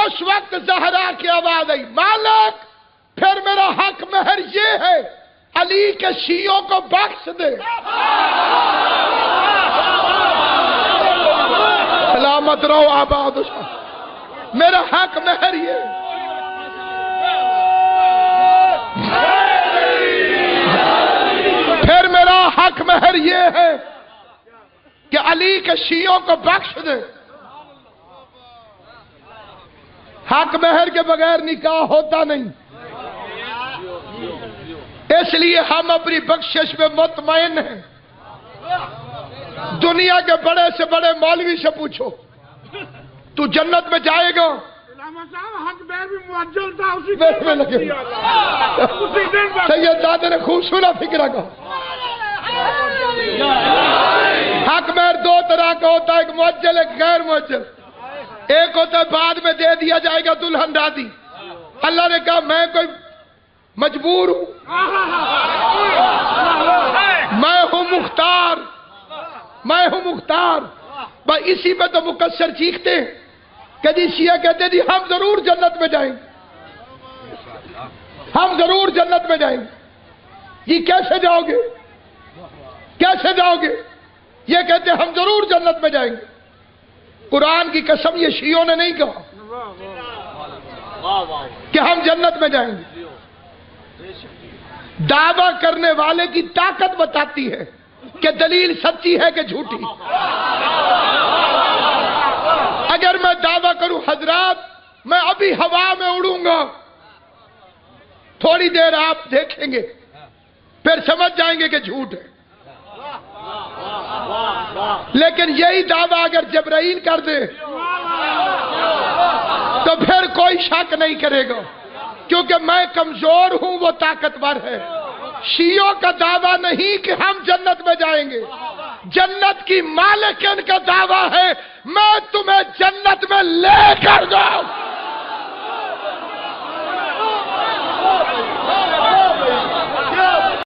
اس وقت زہرا کی آواز آئی، مالک پھر میرا حق مہر یہ ہے علی کے شیعوں کو بخش دے۔ سلامت رہو آباد، میرا حق مہر یہ، پھر میرا حق مہر یہ ہے کہ علی کے شیعوں کو بخش دے۔ حق مہر کے بغیر نکاح ہوتا نہیں، اس لیے ہم اپنی بخشش میں مطمئن ہیں۔ دنیا کے بڑے سے بڑے مولوی سے پوچھو تو جنت میں جائے گا؟ حق مہر بھی معجل تھا، اسی میں لگے سید دادے نے خوب سنا فکرہ کا۔ حق مہر دو طرح کا ہوتا ہے، ایک معجل ایک غیر معجل۔ ایک ہوتا ہے بعد میں دے دیا جائے گا دلہن دادی، اللہ نے کہا میں کوئی مجبور ہوں، میں ہوں مختار، میں ہوں مختار۔ بس اسی پہ تو مقصر چیختے ہیں کہ جی شیعہ کہتے جی ہم ضرور جنت میں جائیں گے، ہم ضرور جنت میں جائیں گے۔ یہ کیسے جاؤ گے، کیسے جاؤ گے؟ یہ کہتے ہم ضرور جنت میں جائیں گے۔ قرآن کی قسم یہ شیعوں نے نہیں کہا کہ ہم جنت میں جائیں گے۔ دعویٰ کرنے والے کی طاقت بتاتی ہے کہ دلیل سچی ہے کہ جھوٹی۔ اگر میں دعویٰ کروں حضرات میں ابھی ہوا میں اڑوں گا، تھوڑی دیر آپ دیکھیں گے پھر سمجھ جائیں گے کہ جھوٹ ہے۔ لیکن یہی دعویٰ اگر جبرائیل کر دے تو پھر کوئی شک نہیں کرے گا، کیونکہ میں کمزور ہوں وہ طاقتور ہے۔ شیعوں کا دعویٰ نہیں کہ ہم جنت میں جائیں گے، جنت کی مالکن کا دعویٰ ہے میں تمہیں جنت میں لے کر جاؤں۔